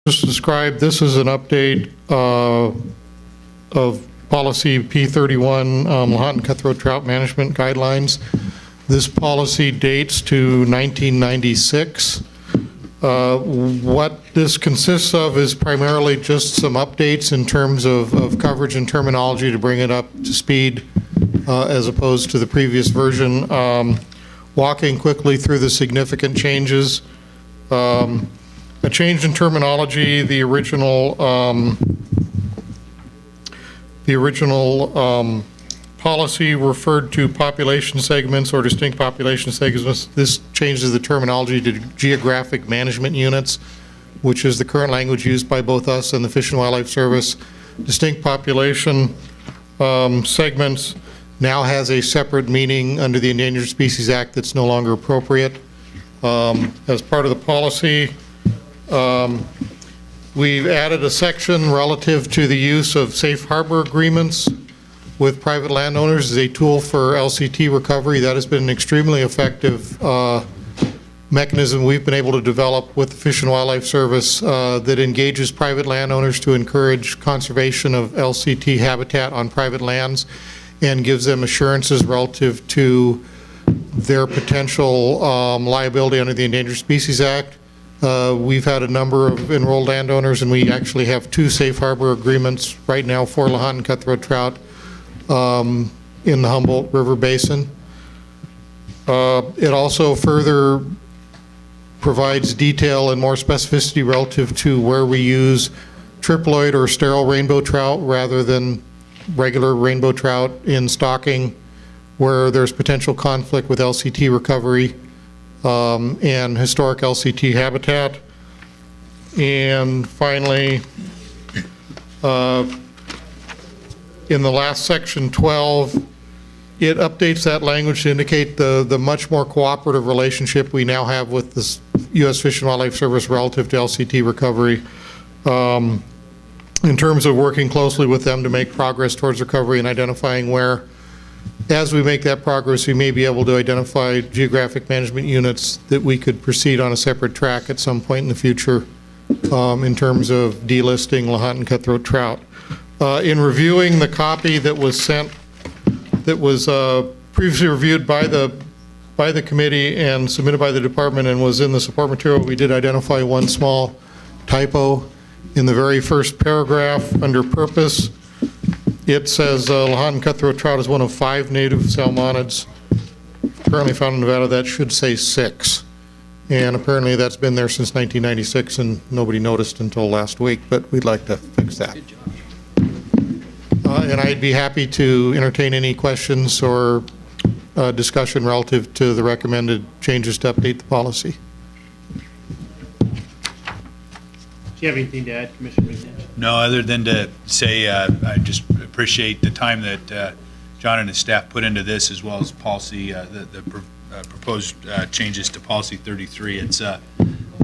Just described, this is an update of policy P31, Lahontan Cutthroat Trout Management Guidelines. This policy dates to 1996. What this consists of is primarily just some updates in terms of coverage and terminology to bring it up to speed as opposed to the previous version. Walking quickly through the significant changes. A change in terminology, the original policy referred to population segments or distinct population segments. This changes the terminology to geographic management units, which is the current language used by both us and the Fish and Wildlife Service. Distinct population segments now has a separate meaning under the Endangered Species Act that's no longer appropriate. As part of the policy, we've added a section relative to the use of safe harbor agreements with private landowners as a tool for LCT recovery. That has been an extremely effective mechanism we've been able to develop with the Fish and Wildlife Service that engages private landowners to encourage conservation of LCT habitat on private lands and gives them assurances relative to their potential liability under the Endangered Species Act. We've had a number of enrolled landowners, and we actually have 2 safe harbor agreements right now for Lahontan cutthroat trout in the Humboldt River Basin. It also further provides detail and more specificity relative to where we use triploid or sterile rainbow trout rather than regular rainbow trout in stocking, where there's potential conflict with LCT recovery and historic LCT habitat. And finally, in the last section 12, it updates that language to indicate the much more cooperative relationship we now have with the U.S. Fish and Wildlife Service relative to LCT recovery, in terms of working closely with them to make progress towards recovery and identifying where, as we make that progress, we may be able to identify geographic management units that we could proceed on a separate track at some point in the future in terms of delisting Lahontan cutthroat trout. In reviewing the copy that was sent, that was previously reviewed by the committee and submitted by the department and was in the support material, we did identify one small typo in the very first paragraph under purpose. It says Lahontan cutthroat trout is one of 5 native salmonids currently found in Nevada. That should say 6. And apparently that's been there since 1996 and nobody noticed until last week, but we'd like to fix that. And I'd be happy to entertain any questions or discussion relative to the recommended changes to update the policy. Do you have anything to add, Commissioner McNish? No, other than to say I just appreciate the time that John and his staff put into this, as well as policy, the proposed changes to policy 33. It's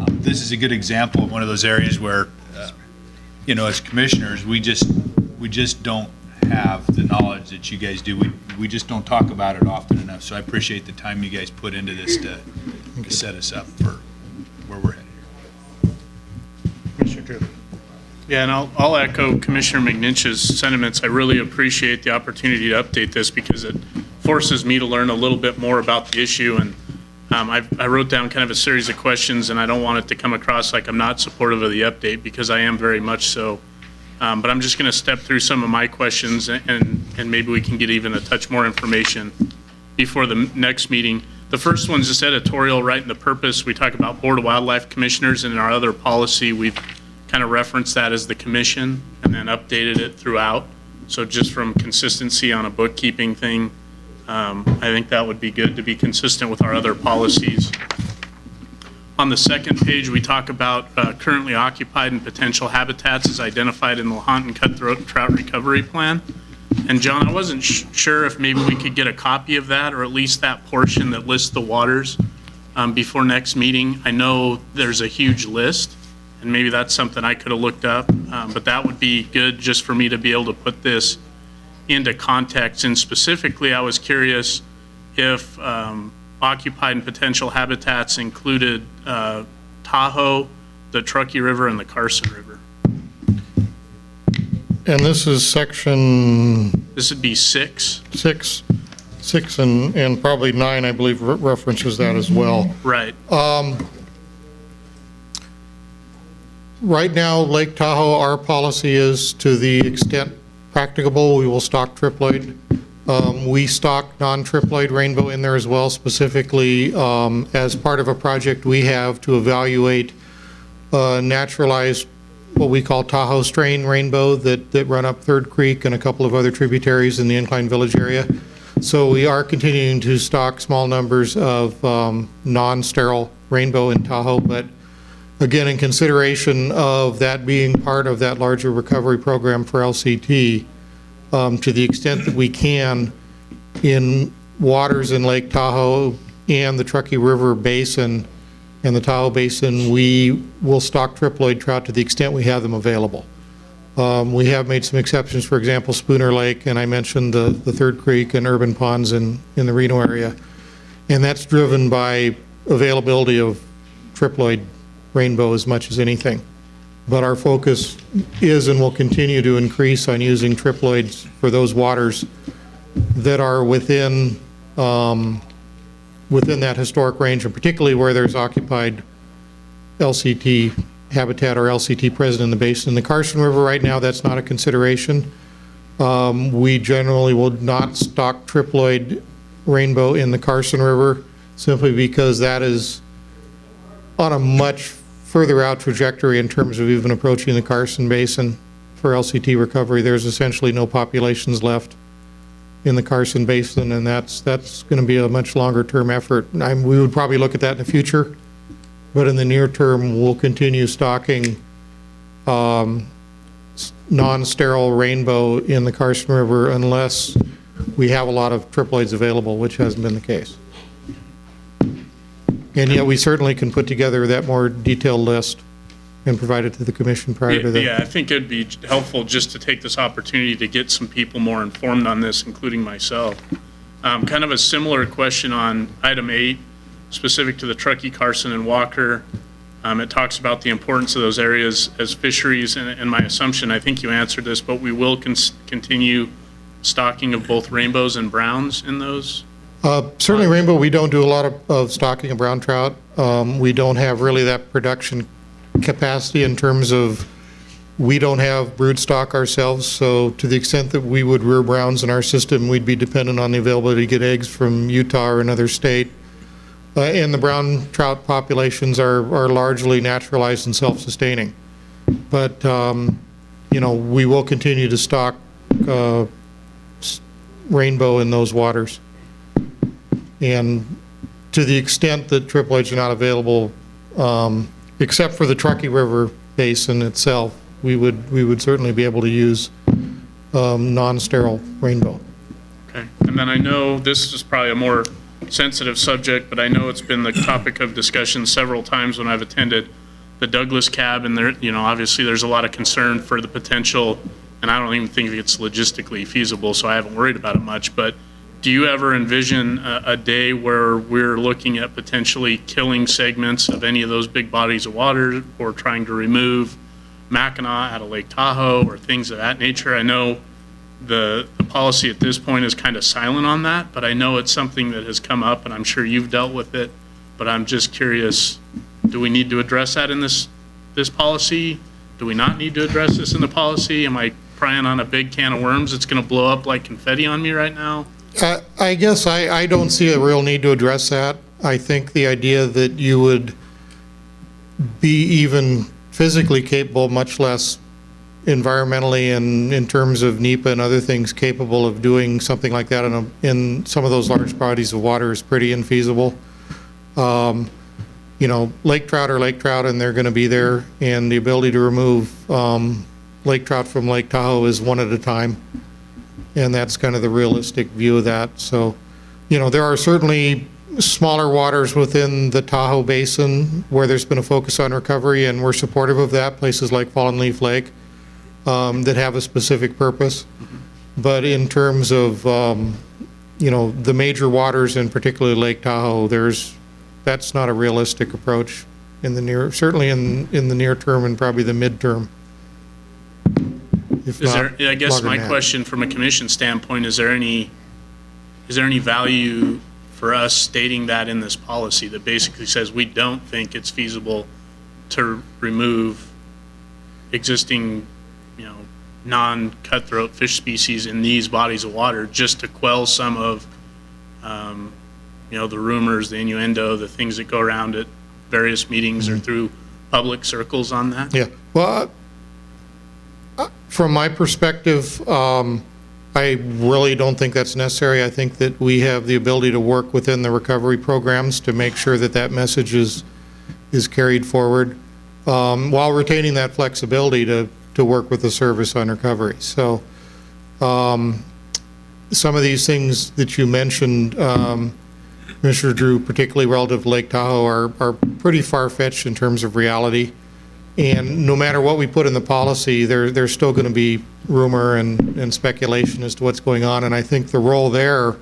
this is a good example of one of those areas where, you know, as commissioners, we just don't have the knowledge that you guys do. We just don't talk about it often enough. So I appreciate the time you guys put into this to set us up for where we're headed here. Commissioner Drew. Yeah, and I'll echo Commissioner McNinch's sentiments. I really appreciate the opportunity to update this because it forces me to learn a little bit more about the issue. And I wrote down kind of a series of questions, and I don't want it to come across like I'm not supportive of the update, because I am very much so. But I'm just going to step through some of my questions, and maybe we can get even a touch more information before the next meeting. The first one's just editorial, right in the purpose. We talk about Board of Wildlife Commissioners, and in our other policy, we've kind of referenced that as the commission and then updated it throughout. So just from consistency on a bookkeeping thing, I think that would be good to be consistent with our other policies. On the second page, we talk about currently occupied and potential habitats as identified in the Lahontan Cutthroat and Trout Recovery Plan. And John, I wasn't sure if maybe we could get a copy of that, or at least that portion that lists the waters before next meeting. I know there's a huge list, and maybe that's something I could have looked up, but that would be good just for me to be able to put this into context. And specifically, I was curious if occupied and potential habitats included Tahoe, the Truckee River and the Carson River. And this is section This would be 6. 6 and probably 9, I believe, references that as well. Right. Right now, Lake Tahoe, our policy is, to the extent practicable, we will stock triploid. We stock non-triploid rainbow in there as well, specifically as part of a project we have to evaluate naturalized, what we call Tahoe strain rainbow that run up Third Creek and a couple of other tributaries in the Incline Village area. So we are continuing to stock small numbers of non-sterile rainbow in Tahoe, but again, in consideration of that being part of that larger recovery program for LCT, to the extent that we can, in waters in Lake Tahoe and the Truckee River Basin and the Tahoe Basin, we will stock triploid trout to the extent we have them available. We have made some exceptions, for example, Spooner Lake, and I mentioned the Third Creek and urban ponds in the Reno area. And that's driven by availability of triploid rainbow as much as anything. But our focus is and will continue to increase on using triploids for those waters that are within that historic range, and particularly where there's occupied LCT habitat or LCT present in the basin. In the Carson River right now, that's not a consideration. We generally will not stock triploid rainbow in the Carson River simply because that is on a much further out trajectory in terms of even approaching the Carson Basin for LCT recovery. There's essentially no populations left in the Carson Basin, and that's going to be a much longer term effort. We would probably look at that in the future, but in the near term, we'll continue stocking non-sterile rainbow in the Carson River unless we have a lot of triploids available, which hasn't been the case. And yet we certainly can put together that more detailed list and provide it to the commission prior to that. Yeah, I think it'd be helpful just to take this opportunity to get some people more informed on this, including myself. Kind of a similar question on item 8, specific to the Truckee, Carson, and Walker. It talks about the importance of those areas as fisheries, and my assumption, I think you answered this, but we will continue stocking of both rainbows and browns in those? Certainly rainbow, we don't do a lot of stocking of brown trout. We don't have really that production capacity in terms of, we don't have brood stock ourselves, so to the extent that we would rear browns in our system, we'd be dependent on the availability to get eggs from Utah or another state. And the brown trout populations are largely naturalized and self-sustaining. But, we will continue to stock rainbow in those waters. And to the extent that triploids are not available, except for the Truckee River Basin itself, we would certainly be able to use non-sterile rainbow. Okay, and then I know this is probably a more sensitive subject, but I know it's been the topic of discussion several times when I've attended the Douglas Cab, and there, obviously there's a lot of concern for the potential, and I don't even think it's logistically feasible, so I haven't worried about it much, but do you ever envision a day where we're looking at potentially killing segments of any of those big bodies of water, or trying to remove Mackinac out of Lake Tahoe or things of that nature? I know the policy at this point is kind of silent on that, but I know it's something that has come up, and I'm sure you've dealt with it, but I'm just curious, do we need to address that in this policy? Do we not need to address this in the policy? Am I prying on a big can of worms that's going to blow up like confetti on me right now? I guess I don't see a real need to address that. I think the idea that you would be even physically capable, much less environmentally and in terms of NEPA and other things, capable of doing something like that in some of those large bodies of water is pretty infeasible. Lake trout are lake trout, and they're going to be there, and the ability to remove lake trout from Lake Tahoe is one at a time. And that's kind of the realistic view of that. So, there are certainly smaller waters within the Tahoe Basin where there's been a focus on recovery, and we're supportive of that, places like Fallen Leaf Lake that have a specific purpose. But in terms of, the major waters, and particularly Lake Tahoe, that's not a realistic approach in the near, certainly in the near term and probably the midterm. If Is not there, I guess longer my than that. question from a commission standpoint, is there any value for us stating that in this policy that basically says we don't think it's feasible to remove existing, non-cutthroat fish species in these bodies of water just to quell some of, the rumors, the innuendo, the things that go around at various meetings or through public circles on that? Yeah, well, from my perspective, I really don't think that's necessary. I think that we have the ability to work within the recovery programs to make sure that that message is carried forward, while retaining that flexibility to work with the service on recovery. So some of these things that you mentioned, Commissioner Drew, particularly relative to Lake Tahoe, are pretty far-fetched in terms of reality. And no matter what we put in the policy, there's still going to be rumor and speculation as to what's going on. And I think the role there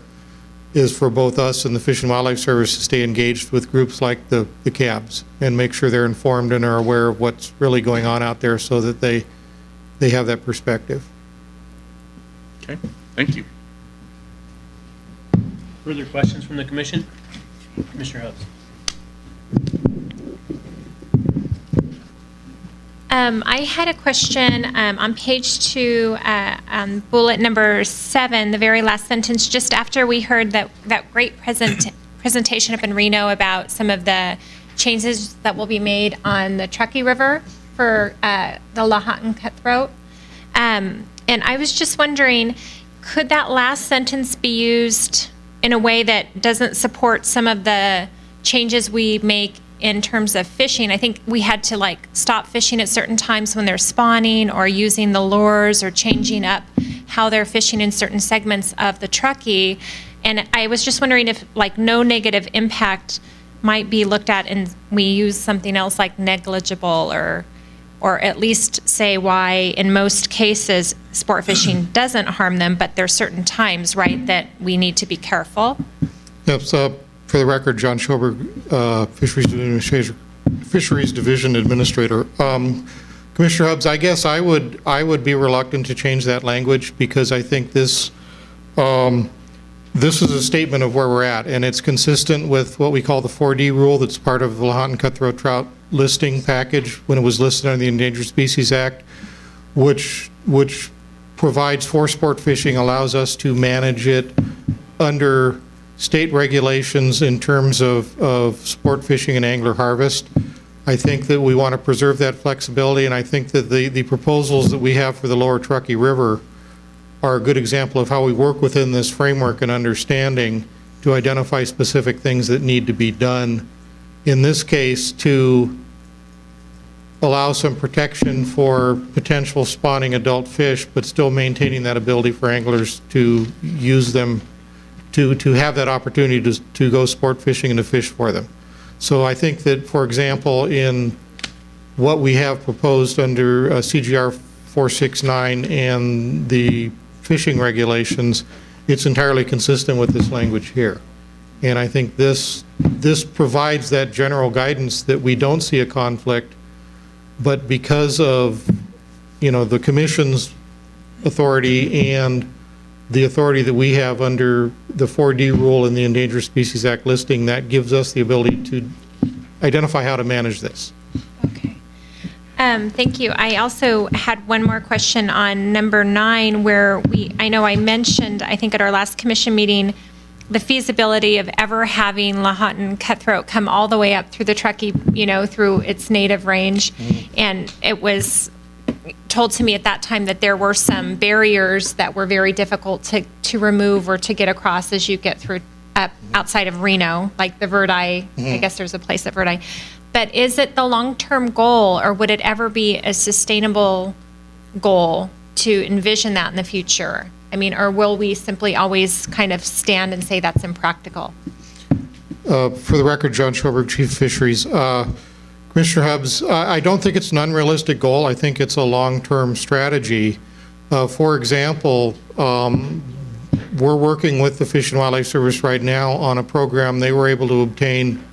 is for both us and the Fish and Wildlife Service to stay engaged with groups like the CABs and make sure they're informed and are aware of what's really going on out there so that they have that perspective. Okay, thank you. Further questions from the commission? Commissioner Hubbs? I had a question on page 2, bullet number 7, the very last sentence, just after we heard that great presentation up in Reno about some of the changes that will be made on the Truckee River for the Lahontan cutthroat. And I was just wondering, could that last sentence be used in a way that doesn't support some of the changes we make in terms of fishing? I think we had to stop fishing at certain times when they're spawning or using the lures or changing up how they're fishing in certain segments of the Truckee. And I was just wondering if no negative impact might be looked at and we use something else like negligible or at least say why in most cases sport fishing doesn't harm them, but there's certain times, right, that we need to be careful. Yep, so for the record, John Schoberg, Fisheries Division Administrator. Commissioner Hubbs, I guess I would be reluctant to change that language because I think this is a statement of where we're at, and it's consistent with what we call the 4D rule that's part of the Lahontan cutthroat trout listing package when it was listed under the Endangered Species Act, which provides for sport fishing, allows us to manage it under state regulations in terms of sport fishing and angler harvest. I think that we want to preserve that flexibility, and I think that the proposals that we have for the lower Truckee River are a good example of how we work within this framework and understanding to identify specific things that need to be done. In this case, to allow some protection for potential spawning adult fish, but still maintaining that ability for anglers to use them, to have that opportunity to go sport fishing and to fish for them. So I think that, for example, in what we have proposed under CGR 469 and the fishing regulations, it's entirely consistent with this language here. And I think this provides that general guidance that we don't see a conflict, but because of, the Commission's authority and the authority that we have under the 4D rule in the Endangered Species Act listing, that gives us the ability to identify how to manage this. Okay. Thank you. I also had one more question on number 9, where I know I mentioned, I think at our last commission meeting, the feasibility of ever having Lahontan cutthroat come all the way up through the Truckee, through its native range. And it was told to me at that time that there were some barriers that were very difficult to remove or to get across as you get through up outside of Reno, like the Verdi. I guess there's a place at Verdi. But is it the long-term goal, or would it ever be a sustainable goal to envision that in the future? I mean, or will we simply always kind of stand and say that's impractical? For the record, John Schoberg, Chief of Fisheries. Commissioner Hubbs, I don't think it's an unrealistic goal. I think it's a long-term strategy. For example, we're working with the Fish and Wildlife Service right now on a program. They were able to obtain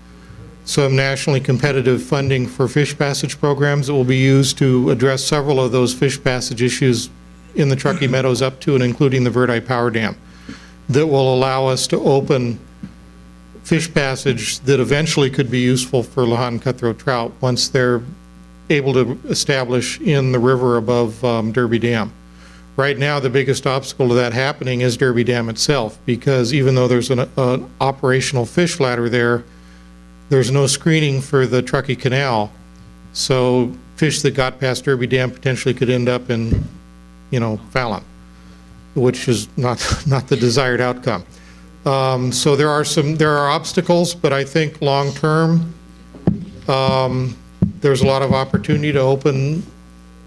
some nationally competitive funding for fish passage programs that will be used to address several of those fish passage issues in the Truckee Meadows up to and including the Verdi Power Dam, that will allow us to open fish passage that eventually could be useful for Lahontan cutthroat trout once they're able to establish in the river above Derby Dam. Right now, the biggest obstacle to that happening is Derby Dam itself, because even though there's an operational fish ladder there, there's no screening for the Truckee Canal. So fish that got past Derby Dam potentially could end up in, Fallon, which is not the desired outcome. So there are obstacles, but I think long-term, there's a lot of opportunity to open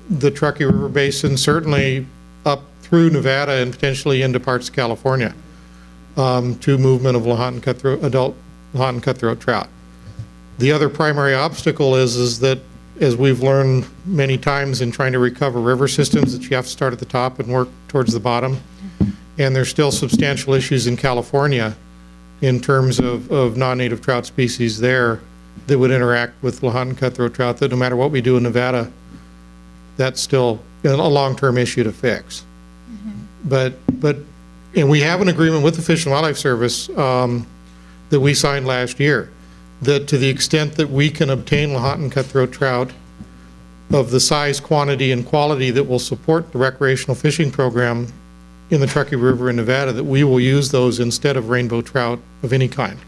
the Truckee River Basin, certainly up through Nevada and potentially into parts of California, to movement of adult Lahontan cutthroat trout. The other primary obstacle is that, as we've learned many times in trying to recover river systems, that you have to start at the top and work towards the bottom. And there's still substantial issues in California in terms of non-native trout species there that would interact with Lahontan cutthroat trout, that no matter what we do in Nevada, that's still a long-term issue to fix. And we have an agreement with the Fish and Wildlife Service that we signed last year, that to the extent that we can obtain Lahontan cutthroat trout of the size, quantity, and quality that will support the recreational fishing program in the Truckee River in Nevada, that we will use those instead of rainbow trout of any kind.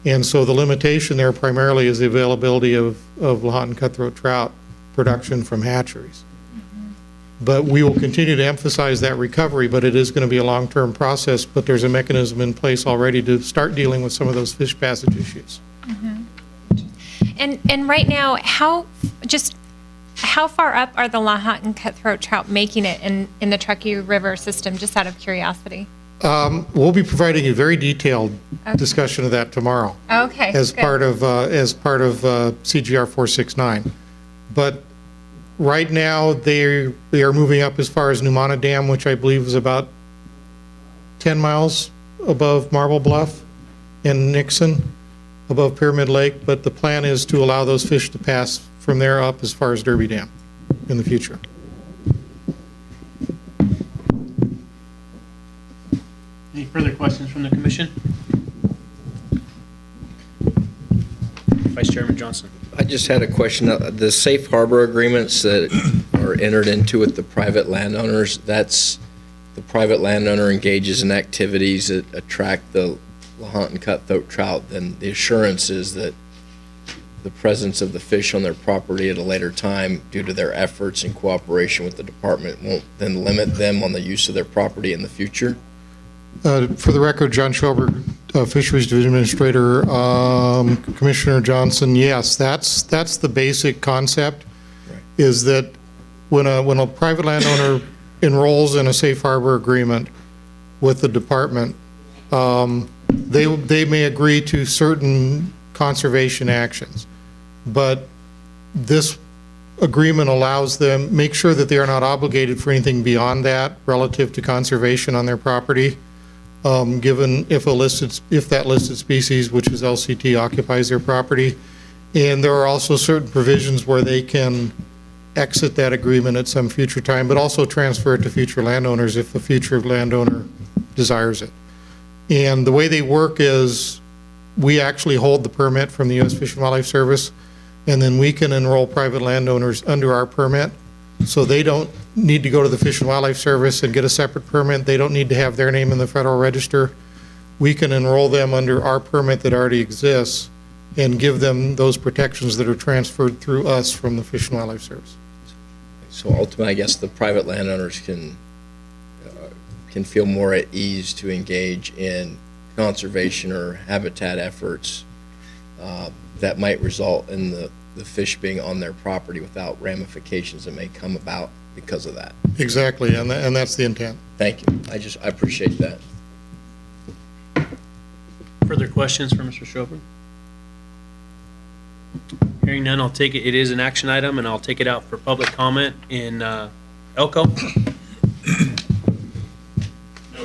And so the limitation there primarily is the availability of Lahontan cutthroat trout production from hatcheries. But we will continue to emphasize that recovery, but it is going to be a long-term process, but there's a mechanism in place already to start dealing with some of those fish passage issues. And right now, how far up are the Lahontan cutthroat trout making it in the Truckee River system, just out of curiosity? We'll be providing a very detailed discussion of that tomorrow. Okay, As good. part of CGR 469. But right now, they are moving up as far as Numana Dam, which I believe is about 10 miles above Marble Bluff, and Nixon, above Pyramid Lake. But the plan is to allow those fish to pass from there up as far as Derby Dam in the future. Any further questions from the commission? Vice Chairman Johnson. I just had a question. The safe harbor agreements that are entered into with the private landowners, that's the private landowner engages in activities that attract the Lahontan cutthroat trout, then the assurance is that the presence of the fish on their property at a later time, due to their efforts in cooperation with the department, won't then limit them on the use of their property in the future? For the record, John Schoberg, Fisheries Division Administrator, Commissioner Johnson, yes, that's the basic concept, is that when a private landowner enrolls in a safe harbor agreement with the department, they may agree to certain conservation actions, but this agreement allows them, make sure that they are not obligated for anything beyond that relative to conservation on their property, given if that listed species, which is LCT, occupies their property. And there are also certain provisions where they can exit that agreement at some future time, but also transfer it to future landowners if the future landowner desires it. And the way they work is, we actually hold the permit from the U.S. Fish and Wildlife Service, and then we can enroll private landowners under our permit. So they don't need to go to the Fish and Wildlife Service and get a separate permit. They don't need to have their name in the Federal Register. We can enroll them under our permit that already exists and give them those protections that are transferred through us from the Fish and Wildlife Service. So ultimately, I guess the private landowners can feel more at ease to engage in conservation or habitat efforts that might result in the fish being on their property without ramifications that may come about because of that. Exactly, and that's the intent. Thank you. I appreciate that. Further questions for Mr. Schober? Hearing none, I'll take it. It is an action item, and I'll take it out for public comment in Elko. No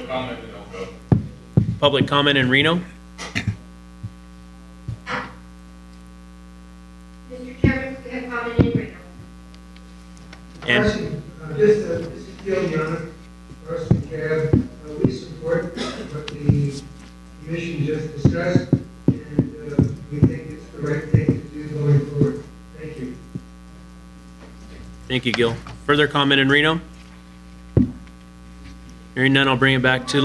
comment in Elko. Public comment in Reno. And Question, just to feel the honor, for us to cab, we support what the commission just discussed, and we think it's the right thing to do going forward. Thank you. thank you, Gil. Further comment in Reno? Hearing none, I'll bring it back to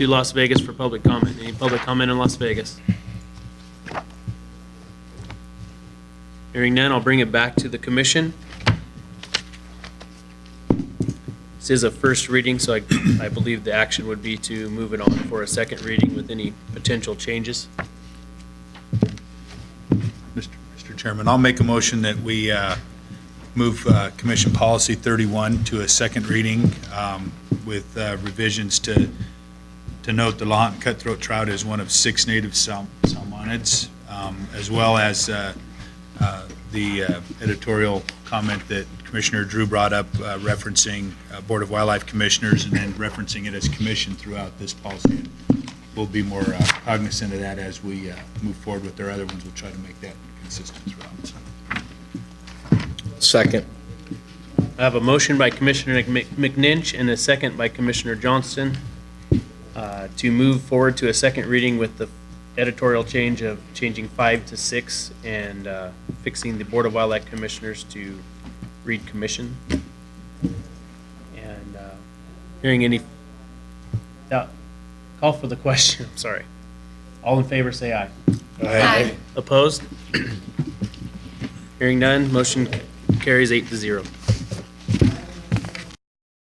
Las Vegas for public comment. Any public comment in Las Vegas? Hearing none, I'll bring it back to the commission. This is a first reading, so I believe the action would be to move it on for a second reading with any potential changes. Mr. Chairman, I'll make a motion that we move Commission Policy 31 to a second reading with revisions to note the Lahontan cutthroat trout is one of 6 native salmonids, as well as the editorial comment that Commissioner Drew brought up referencing Board of Wildlife Commissioners and then referencing it as commission throughout this policy. We'll be more cognizant of that as we move forward with our other ones. We'll try to make that consistent throughout. Second. I have a motion by Commissioner McNinch and a second by Commissioner Johnston to move forward to a second reading with the editorial change of changing 5 to 6 and fixing the Board of Wildlife Commissioners to read commission. And hearing any, call for the question, I'm sorry. All in favor, say aye. Aye. Opposed? Hearing none, motion carries 8-0.